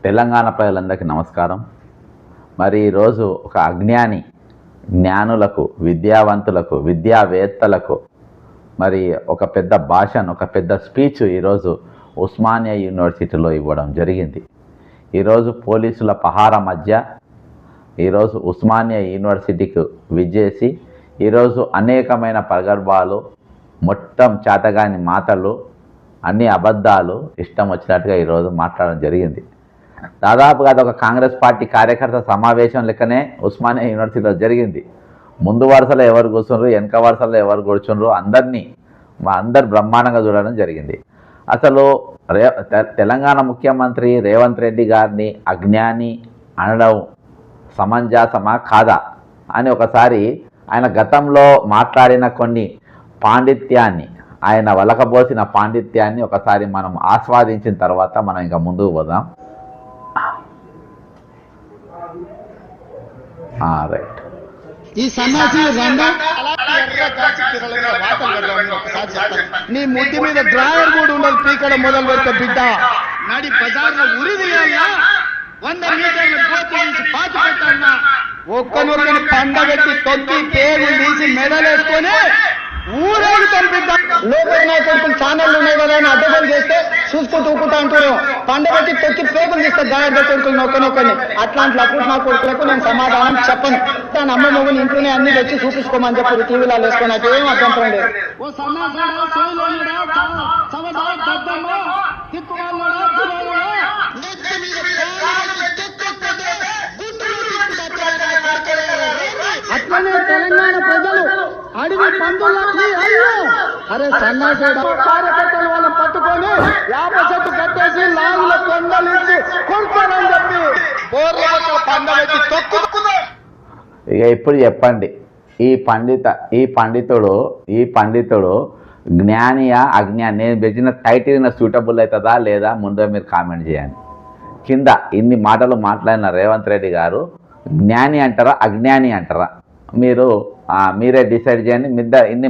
తెలంగాణ ప్రజలందరికీ నమస్కారం. మరి ఈరోజు ఒక అజ్ఞాని జ్ఞానులకు, విద్యావంతులకు, విద్యావేత్తలకు మరి ఒక పెద్ద భాషను, ఒక పెద్ద స్పీచ్ ఈరోజు ఉస్మానియా యూనివర్సిటీలో ఇవ్వడం జరిగింది. ఈరోజు పోలీసుల పహార మధ్య ఈరోజు ఉస్మానియా యూనివర్సిటీకి విచ్చేసి ఈరోజు అనేకమైన ప్రగల్భాలు, మొత్తం చేతగాని మాటలు, అన్ని అబద్ధాలు ఇష్టం వచ్చినట్టుగా ఈరోజు మాట్లాడడం జరిగింది. దాదాపుగా అదొక కాంగ్రెస్ పార్టీ కార్యకర్త సమావేశం లెక్కనే ఉస్మానియా యూనివర్సిటీలో జరిగింది. ముందు వరుసలో ఎవరు కూర్చున్నారు, వెనక వరుసలో ఎవరు కూర్చున్నారు, అందరు బ్రహ్మాండంగా చూడడం జరిగింది. అసలు తెలంగాణ ముఖ్యమంత్రి రేవంత్ రెడ్డి గారిని అజ్ఞాని అనడం సమంజసమా కాదా అని ఒకసారి ఆయన గతంలో మాట్లాడిన కొన్ని పాండిత్యాన్ని, ఆయన వలకబోసిన పాండిత్యాన్ని ఒకసారి మనం ఆస్వాదించిన తర్వాత మనం ఇంకా ముందుకు పోదాం. రైట్. ఈ సన్నాసి నీ ముద్దు మీద డ్రాయర్ కూడా ఉండదు, పీకడ మొదలు పెడితే బిడ్డ నడి బజార్లో ఉరి తీయాలా, 100 మీటర్ల గోతి నుంచి పాతి పెట్టాలన్నా ఒక్కనొక్కని పండబెట్టి తొక్కి పేరు తీసి మెడలేసుకొని ఊరేగుతాం బిడ్డ. లోపల నా కొడుకులు ఛానళ్ళు ఉన్నాయి కదా అని అడ్డగోలు చేస్తే చూసుకుంటూ ఊకుంటా అంటారు. పండబెట్టి తొక్కి పేగులు తీస్తే గాయర్ద కొడుకులు నొక్కనొక్కని. అట్లాంటి లప్పుడు నా కొడుకులకు నేను సమాధానం చెప్పను. దాని అమ్మ మొగుని ఇంట్లోనే అన్ని వచ్చి చూపించుకోమని చెప్పారు, టీవీలో వేసుకొని. నాకు ఏం అభ్యంతరం లేదు. అట్లనే తెలంగాణ ప్రజలు అడవి పందులకి అయ్యో అరే సన్నాసేడు కార్యకర్తలు వాళ్ళని పట్టుకొని యాప చెట్టు కట్టేసి లాగుల కొండలించి కొడుతానని చెప్పి పండబెట్టి తొక్కుతున్నా. ఇక ఇప్పుడు చెప్పండి, ఈ పండితుడు జ్ఞానియా అజ్ఞాని? నేను పెట్టిన టైటిల్ సూటబుల్ అవుతుందా లేదా ముందే మీరు కామెంట్ చేయండి. కింద ఇన్ని మాటలు మాట్లాడిన రేవంత్ రెడ్డి గారు జ్ఞాని అంటారా అజ్ఞాని అంటారా? మీరే డిసైడ్ చేయండి. ఇన్ని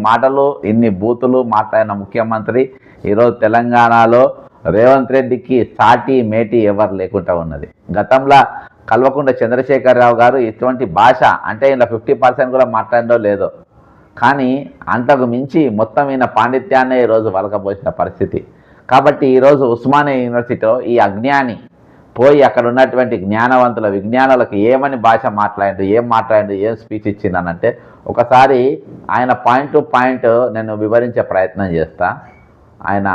మాటలు ఇన్ని బూతులు మాట్లాడిన ముఖ్యమంత్రి ఈరోజు తెలంగాణలో రేవంత్ రెడ్డికి సాటి మేటి ఎవరు లేకుండా ఉన్నది. గతంలో కల్వకుంట్ల చంద్రశేఖరరావు గారు ఇటువంటి భాష అంటే ఇలా 50% కూడా మాట్లాడో లేదో, కానీ అంతకు మించి మొత్తం ఈయన పాండిత్యాన్ని ఈరోజు వలకబోసిన పరిస్థితి. కాబట్టి ఈరోజు ఉస్మానియా యూనివర్సిటీలో ఈ అజ్ఞాని పోయి అక్కడ ఉన్నటువంటి జ్ఞానవంతుల విజ్ఞానులకు ఏమని భాష మాట్లాడిండు, ఏం స్పీచ్ ఇచ్చిందనంటే ఒకసారి ఆయన పాయింట్ టు పాయింట్ నేను వివరించే ప్రయత్నం చేస్తా. ఆయన